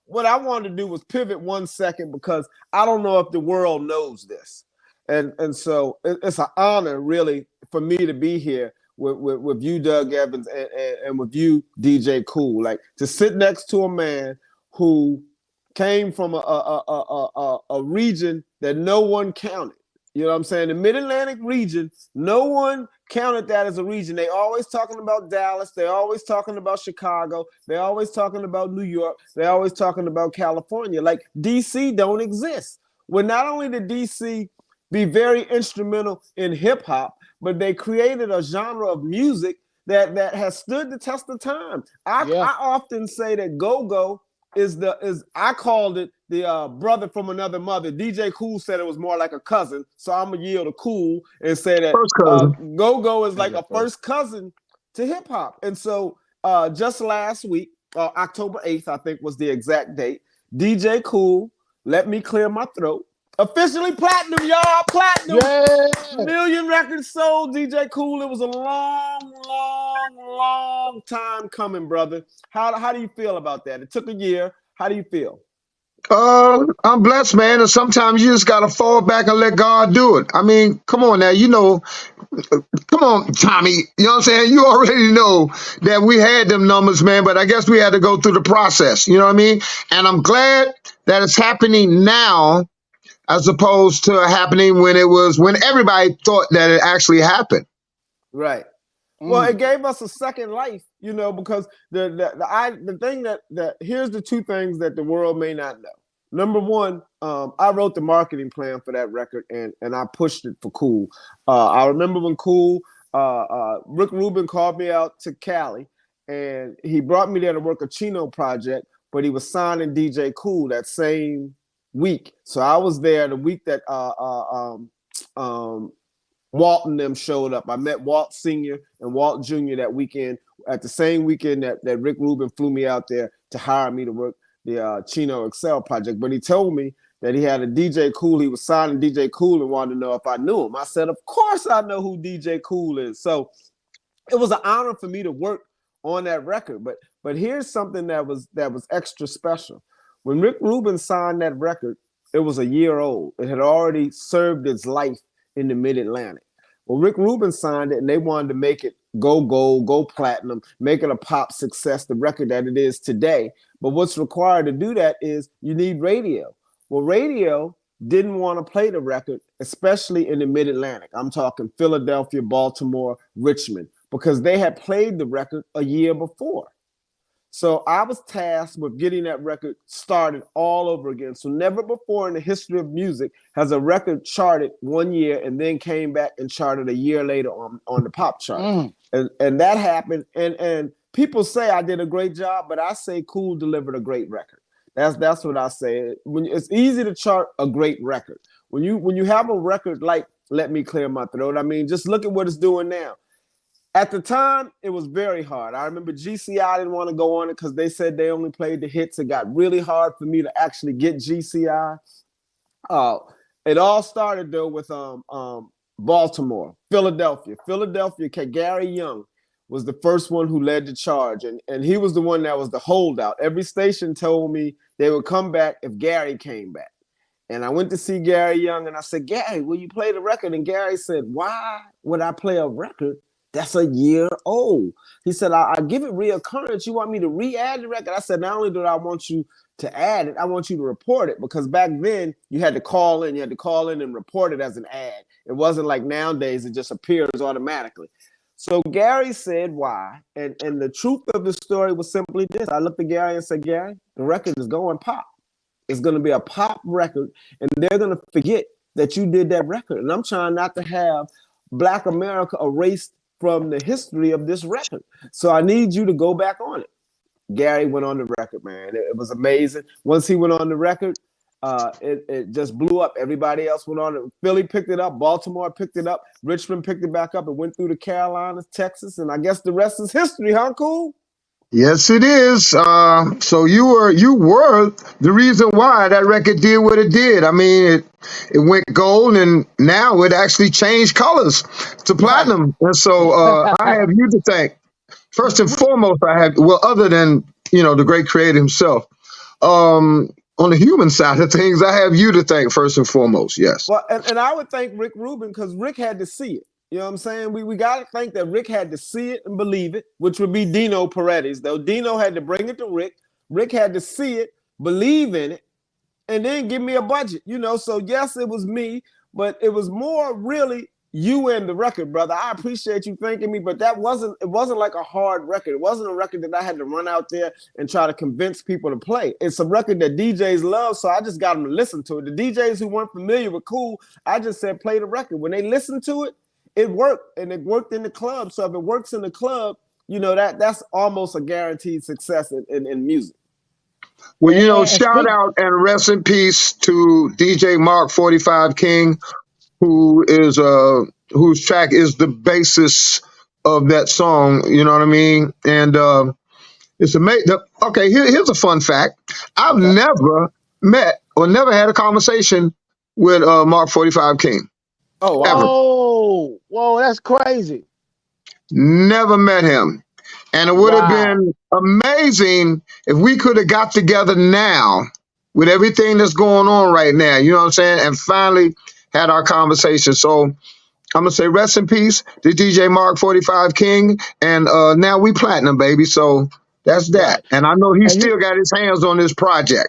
what I wanted to do was pivot 1 second because I don't know if the world knows this, and so it's an honor really for me to be here with you, Doug Evans, and with you, DJ KOOL. Like to sit next to a man who came from a region that no one counted. You know what I'm saying? The Mid-Atlantic region, no one counted that as a region. They always talking about Dallas. They always talking about Chicago. They always talking about New York. They always talking about California. Like DC don't exist. Well, not only did DC be very instrumental in hip hop, but they created a genre of music that has stood the test of time. I often say that go-go is I called it the brother from another mother. DJ KOOL said it was more like a cousin, so I'm gonna yield to KOOL and say that go-go is like a first cousin to hip hop. And so just last week, October 8th, I think was the exact date, DJ KOOL, Let Me Clear My Throat, officially platinum, y'all. Platinum. Yeah. Million records sold, DJ KOOL. It was a long time coming, brother. How do you feel about that? It took a year. How do you feel? I'm blessed, man. And sometimes you just got to fall back and let God do it. I mean, come on now. Come on, Tommy. You know what I'm saying? You already know that we had them numbers, man, but I guess we had to go through the process. You know what I mean? And I'm glad that it's happening now, as opposed to happening when everybody thought that it actually happened. Right. Well, it gave us a second life, because the thing that here's the two things that the world may not know. Number one, I wrote the marketing plan for that record and I pushed it for KOOL. I remember when KOOL, Rick Rubin called me out to Cali and he brought me there to work a Chino project, but he was signing DJ KOOL that same week. So I was there the week that Walt and them showed up. I met Walt Sr. and Walt Jr. that weekend, at the same weekend that Rick Rubin flew me out there to hire me to work the Chino Excel project. But he told me that he had a DJ KOOL. He was signing DJ KOOL and wanted to know if I knew him. I said, of course I know who DJ KOOL is. So it was an honor for me to work on that record. But here's something that was extra special. When Rick Rubin signed that record, it was a year old. It had already served its life in the Mid-Atlantic. Well, Rick Rubin signed it and they wanted to make it go gold, go platinum, make it a pop success, the record that it is today. But what's required to do that is you need radio. Well, radio didn't want to play the record, especially in the Mid-Atlantic. I'm talking Philadelphia, Baltimore, Richmond, because they had played the record a year before. So I was tasked with getting that record started all over again. So never before in the history of music has a record charted 1 year and then came back and charted a year later on the pop chart. And that happened. And people say I did a great job, but I say KOOL delivered a great record. That's what I say. It's easy to chart a great record. When you have a record like Let Me Clear My Throat, I mean, just look at what it's doing now. At the time, it was very hard. I remember GCI didn't want to go on it because they said they only played the hits. It got really hard for me to actually get GCI. It all started, though, with Baltimore, Philadelphia. Gary Young was the first one who led the charge, and he was the one that was the holdout. Every station told me they would come back if Gary came back. And I went to see Gary Young, and I said, Gary, will you play the record? And Gary said, why would I play a record that's a year old? He said, I give it reoccurrence. You want me to re-add the record? I said, not only do I want you to add it, I want you to report it, because back then you had to call in. You had to call in and report it as an ad. It wasn't like nowadays it just appears automatically. So Gary said why, and the truth of the story was simply this. I looked at Gary and said, Gary, the record is going pop. It's going to be a pop record, and they're going to forget that you did that record. And I'm trying not to have Black America erased from the history of this record. So I need you to go back on it. Gary went on the record, man. It was amazing. Once he went on the record, it just blew up. Everybody else went on it. Philly picked it up. Baltimore picked it up. Richmond picked it back up. It went through the Carolinas, Texas, and I guess the rest is history, huh, KOOL? Yes, it is. So you were the reason why that record did what it did. I mean, it went gold, and now it actually changed colors to platinum. And so I have you to thank. First and foremost, other than the great creator himself, On the human side of things, I have you to thank first and foremost. Yes. Well, and I would thank Rick Rubin because Rick had to see it. You know what I'm saying? We got to think that Rick had to see it and believe it, which would be Dino Paredes. Though Dino had to bring it to Rick. Rick had to see it, believe in it, and then give me a budget. So yes, it was me, but it was more really you and the record, brother. I appreciate you thanking me, but it wasn't like a hard record. It wasn't a record that I had to run out there and try to convince people to play. It's a record that DJs love, so I just got them to listen to it. The DJs who weren't familiar with KOOL, I just said play the record. When they listened to it, it worked, and it worked in the club. So if it works in the club, that's almost a guaranteed success in music. Well, shout out and rest in peace to DJ Mark 45 King, whose track is the basis of that song. You know what I mean? And it's amazing. Okay, here's a fun fact. I've never met or never had a conversation with Mark 45 King. Oh, wow. Ever. Oh, whoa, that's crazy. Never met him. And it would have been amazing if we could have got together now with everything that's going on right now, you know what I'm saying? And finally had our conversation. So I'm going to say rest in peace to DJ Mark 45 King. And now we platinum, baby. So that's that. Right. And I know he still got his hands on this project.